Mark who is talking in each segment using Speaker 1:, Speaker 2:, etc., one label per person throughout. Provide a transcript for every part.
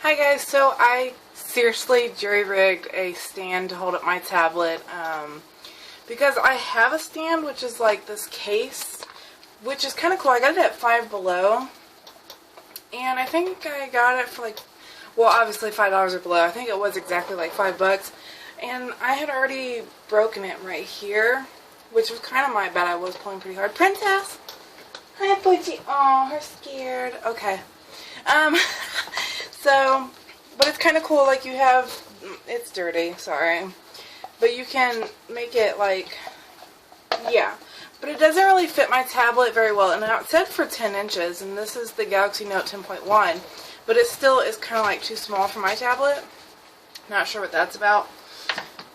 Speaker 1: Hi guys, so I seriously jury-rigged a stand to hold up my tablet because I have a stand which is like this case, which is kind of cool. I got it at Five Below, and I think I got it for like, well, obviously $5 or below. I think it was exactly like $5, and I had already broken it right here, which was kind of my bad. I was pulling pretty hard. Princess! Hi, Poochie. Oh, her scared. Okay. So, but it's kind of cool, like you have, it's dirty, sorry, but you can make it like, yeah, but it doesn't really fit my tablet very well, and now it said for 10 inches, and this is the Galaxy Note 10.1, but it still is kind of like too small for my tablet. Not sure what that's about,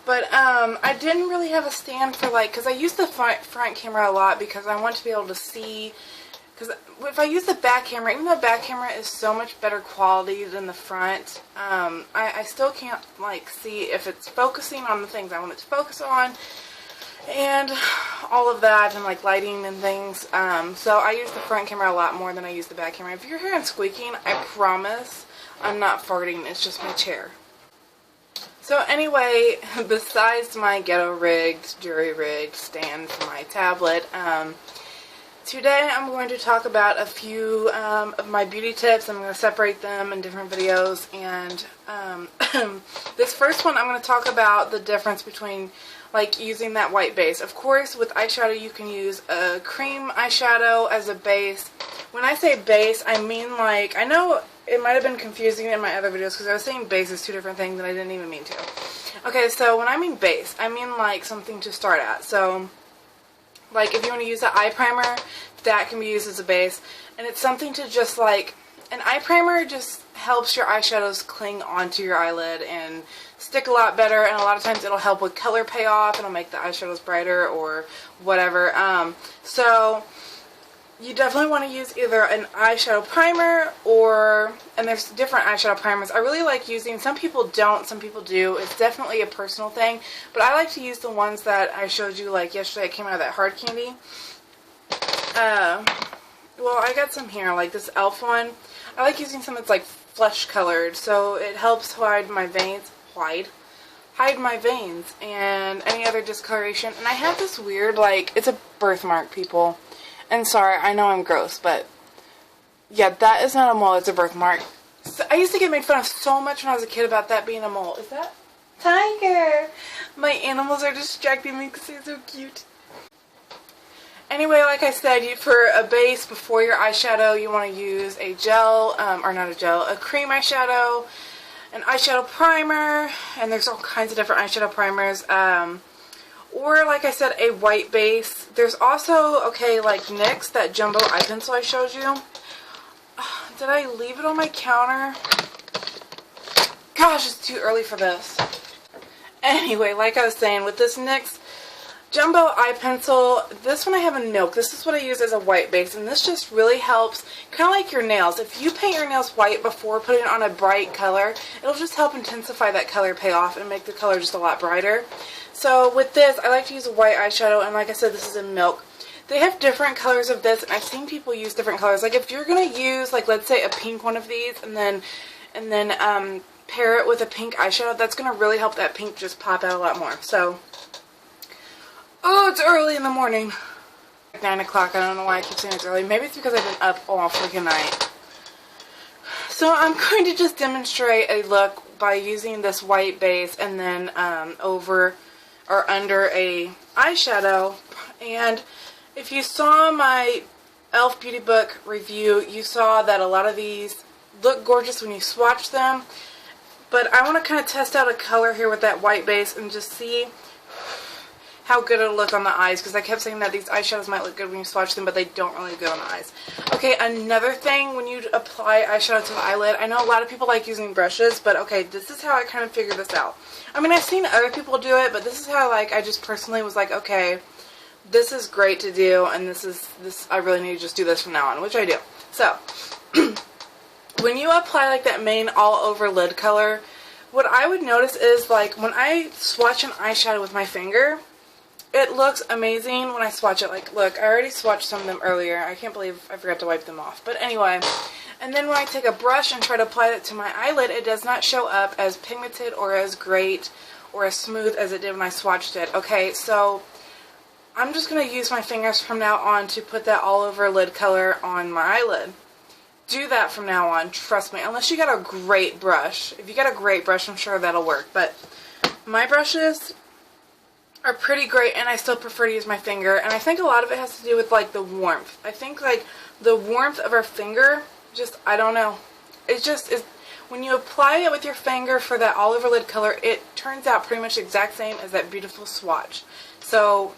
Speaker 1: but I didn't really have a stand for like, because I use the front camera a lot because I want to be able to see. Because if I use the back camera, even though the back camera is so much better quality than the front, I still can't like see if it's focusing on the things I want it to focus on, and all of that, and like lighting and things. So I use the front camera a lot more than I use the back camera. If you're hearing squeaking, I promise I'm not farting. It's just my chair. So anyway, besides my ghetto-rigged, jury-rigged stand for my tablet, today I'm going to talk about a few of my beauty tips. I'm going to separate them in different videos, and this first one I'm going to talk about the difference between like using that white base. Of course, with eyeshadow you can use a cream eyeshadow as a base. When I say base, I mean like, I know it might have been confusing in my other videos because I was saying base is two different things and I didn't even mean to. Okay, so when I mean base, I mean like something to start at. So like if you want to use an eye primer, that can be used as a base, and it's something to just like, an eye primer just helps your eyeshadows cling onto your eyelid and stick a lot better, and a lot of times it'll help with color payoff, it'll make the eyeshadows brighter or whatever. So you definitely want to use either an eyeshadow primer or, and there's different eyeshadow primers. I really like using, some people don't, some people do. It's definitely a personal thing, but I like to use the ones that I showed you like yesterday. It came out of that hard candy. Well, I got some here, like this e.l.f. one. I like using some that's like flesh colored, so it helps hide my veins, hide my veins and any other discoloration. And I have this weird, like, it's a birthmark, people. And sorry, I know I'm gross, but yeah, that is not a mole, it's a birthmark. So I used to get made fun of so much when I was a kid about that being a mole. Is that Tiger? My animals are distracting me because they're so cute. Anyway, like I said, for a base before your eyeshadow, you want to use a gel, or not a gel, a cream eyeshadow, an eyeshadow primer, and there's all kinds of different eyeshadow primers. Or, like I said, a white base. There's also, okay, like NYX, that jumbo eye pencil I showed you. Did I leave it on my counter? Gosh, it's too early for this. Anyway, like I was saying, with this NYX jumbo eye pencil, this one I have in milk. This is what I use as a white base, and this just really helps, kind of like your nails. If you paint your nails white before putting it on a bright color, it'll just help intensify that color payoff and make the color just a lot brighter. So with this, I like to use a white eyeshadow, and like I said, this is in milk. They have different colors of this, and I've seen people use different colors. Like if you're going to use, like let's say a pink one of these, and then pair it with a pink eyeshadow, that's going to really help that pink just pop out a lot more. So, oh, it's early in the morning. 9 o'clock, I don't know why I keep saying it's early. Maybe it's because I've been up all freaking night. So I'm going to just demonstrate a look by using this white base and then over or under a eyeshadow. And if you saw my e.l.f. Beauty Book review, you saw that a lot of these look gorgeous when you swatch them. But I want to kind of test out a color here with that white base and just see how good it'll look on the eyes, because I kept saying that these eyeshadows might look good when you swatch them, but they don't really look good on the eyes. Okay, another thing when you apply eyeshadow to the eyelid, I know a lot of people like using brushes, but okay, this is how I kind of figured this out. I mean, I've seen other people do it, but this is how, like, I just personally was like, okay, this is great to do, and I really need to just do this from now on, which I do. So, when you apply, like, that main all-over lid color, what I would notice is, like, when I swatch an eyeshadow with my finger, it looks amazing when I swatch it. Like, look, I already swatched some of them earlier. I can't believe I forgot to wipe them off. But anyway, And then when I take a brush and try to apply it to my eyelid, it does not show up as pigmented or as great or as smooth as it did when I swatched it. Okay, so I'm just going to use my fingers from now on to put that all over lid color on my eyelid. Do that from now on, trust me, unless you got a great brush. If you got a great brush, I'm sure that'll work, but my brushes are pretty great, and I still prefer to use my finger, and I think a lot of it has to do with, like, the warmth. I think, like, the warmth of our finger, just, I don't know. It just is, when you apply it with your finger for that all over lid color, it turns out pretty much the exact same as that beautiful swatch. So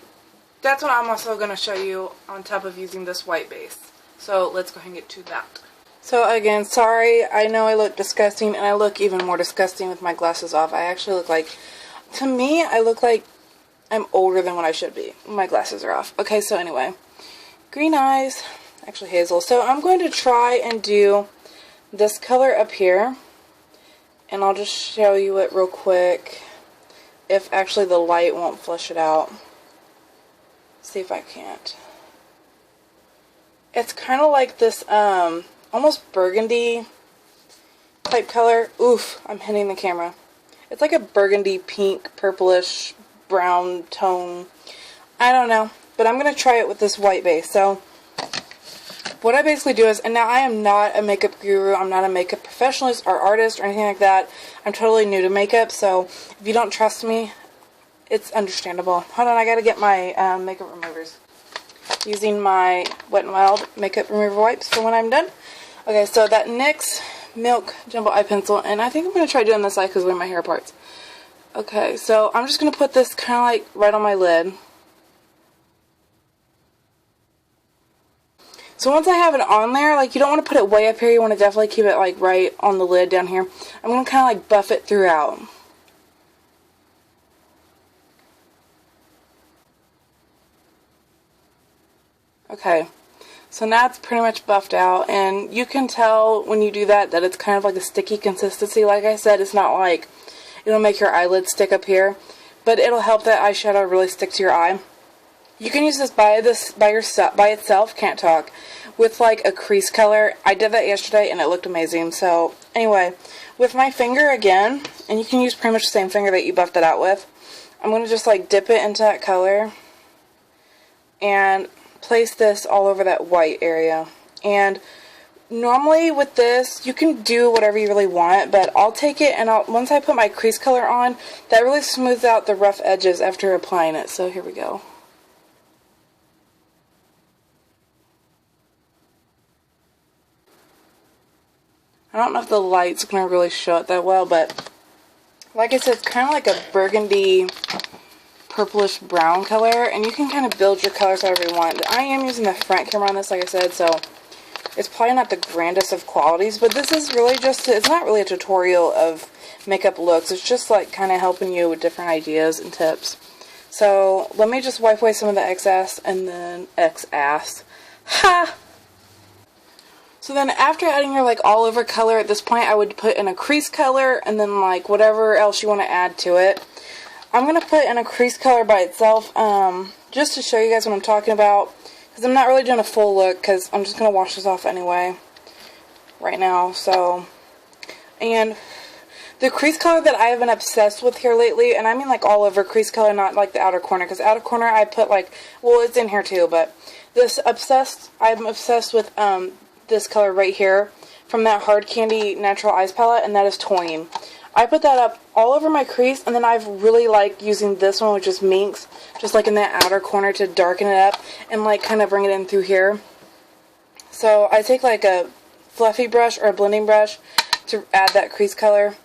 Speaker 1: that's what I'm also going to show you on top of using this white base. So let's go ahead and get to that. So again, sorry, I know I look disgusting, and I look even more disgusting with my glasses off. I actually look like, to me, I look like I'm older than what I should be. My glasses are off. Okay, so anyway, green eyes, actually hazel. So I'm going to try and do this color up here, and I'll just show you it real quick, if actually the light won't flush it out. See if I can't. It's kind of like this, almost burgundy type color. Oof, I'm hitting the camera. It's like a burgundy, pink, purplish, brown tone. I don't know, but I'm going to try it with this white base. So what I basically do is, and now I am not a makeup guru, I'm not a makeup professionalist or artist or anything like that. I'm totally new to makeup, so if you don't trust me, it's understandable. Hold on, I got to get my makeup removers. Using my Wet n Wild makeup remover wipes for when I'm done. Okay, so that NYX Milk Jumbo Eye Pencil, and I think I'm going to try doing this eye because of my hair parts. Okay, so I'm just going to put this kind of like right on my lid. So once I have it on there, like, you don't want to put it way up here, you want to definitely keep it like right on the lid down here. I'm going to kind of like buff it throughout. Okay, so now it's pretty much buffed out, and you can tell when you do that it's kind of like a sticky consistency. Like I said, it's not like it'll make your eyelid stick up here, but it'll help that eyeshadow really stick to your eye. You can use this by itself, can't talk, with like a crease color. I did that yesterday and it looked amazing. So anyway, with my finger again, and you can use pretty much the same finger that you buffed it out with, I'm going to just like dip it into that color and place this all over that white area. And normally with this, you can do whatever you really want, but I'll take it and once I put my crease color on, that really smooths out the rough edges after applying it. So here we go. I don't know if the light's going to really show it that well, but like I said, it's kind of like a burgundy, purplish brown color, and you can kind of build your colors however you want. I am using the front camera on this, like I said, so it's probably not the grandest of qualities, but this is really just, it's not really a tutorial of makeup looks. It's just like kind of helping you with different ideas and tips. So let me just wipe away some of the excess, and then X-ass. Ha! So then after adding your like all over color, at this point I would put in a crease color and then like whatever else you want to add to it. I'm going to put in a crease color by itself just to show you guys what I'm talking about, because I'm not really doing a full look because I'm just going to wash this off anyway right now. So, and the crease color that I have been obsessed with here lately, and I mean like all over crease color, not like the outer corner, because outer corner I put like, well, it's in here too, but this I'm obsessed with this color right here from that Hard Candy Natural Eyes palette, and that is Toying. I put that up all over my crease, and then I've really liked using this one, which is Minx, just like in that outer corner to darken it up and like kind of bring it in through here. So I take like a fluffy brush or a blending brush to add that crease color,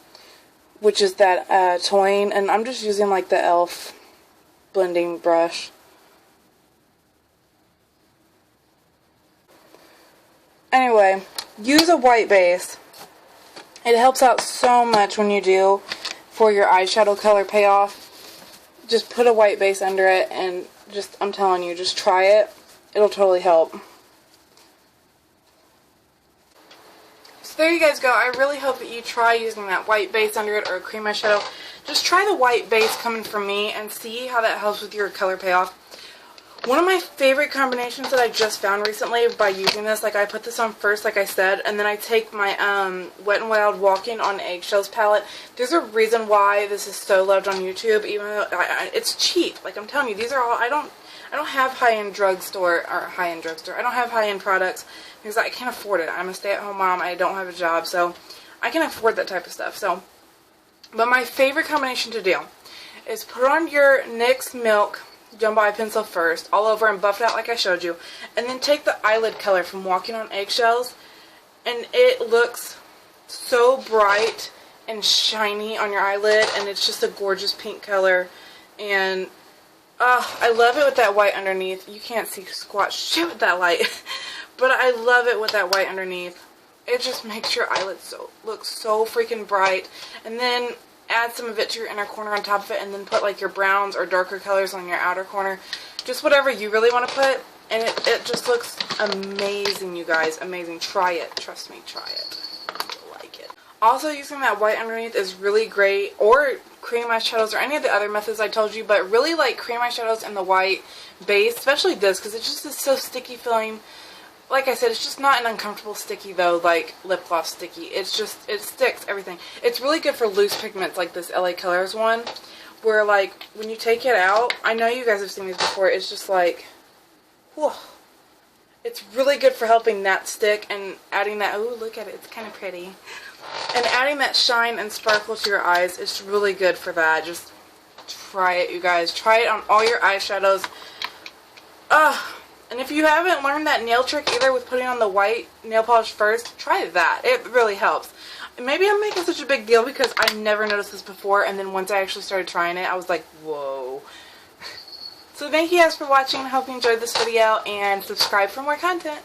Speaker 1: which is that Toying, and I'm just using like the e.l.f. blending brush. Anyway, use a white base. It helps out so much when you do for your eyeshadow color payoff. Just put a white base under it and just, I'm telling you, just try it. It'll totally help. So there you guys go. I really hope that you try using that white base under it or a cream eyeshadow. Just try the white base coming from me and see how that helps with your color payoff. One of my favorite combinations that I just found recently by using this, like I put this on first, like I said, and then I take my Wet n Wild Walking on Eggshells palette. There's a reason why this is so loved on YouTube, even though it's cheap. Like I'm telling you, these are all, I don't have high-end drugstore, or high-end drugstore. I don't have high-end products because I can't afford it. I'm a stay-at-home mom. I don't have a job, so I can afford that type of stuff. So, but my favorite combination to do is put on your NYX Milk Jumbo Eye Pencil first, all over and buff it out like I showed you, and then take the eyelid color from Walking on Eggshells, and it looks so bright and shiny on your eyelid, and it's just a gorgeous pink color, and I love it with that white underneath. You can't see squat shit with that light, but I love it with that white underneath. It just makes your eyelids look so freaking bright, and then add some of it to your inner corner on top of it, and then put like your browns or darker colors on your outer corner. Just whatever you really want to put, and it just looks amazing, you guys. Amazing. Try it. Trust me, try it. You'll like it. Also, using that white underneath is really great, or cream eyeshadows, or any of the other methods I told you, but really like cream eyeshadows and the white base, especially this, because it just is so sticky feeling. Like I said, it's just not an uncomfortable sticky though, like lip gloss sticky. It's just, it sticks, everything. It's really good for loose pigments like this LA Colors one, where like, when you take it out, I know you guys have seen these before, it's just like, whew. It's really good for helping that stick and adding that, ooh, look at it, it's kind of pretty. And adding that shine and sparkle to your eyes, it's really good for that. Just try it, you guys. Try it on all your eyeshadows. And if you haven't learned that nail trick either with putting on the white nail polish first, try that. It really helps. Maybe I'm making such a big deal because I never noticed this before, and then once I actually started trying it, I was like, whoa. So thank you guys for watching. I hope you enjoyed this video, and subscribe for more content.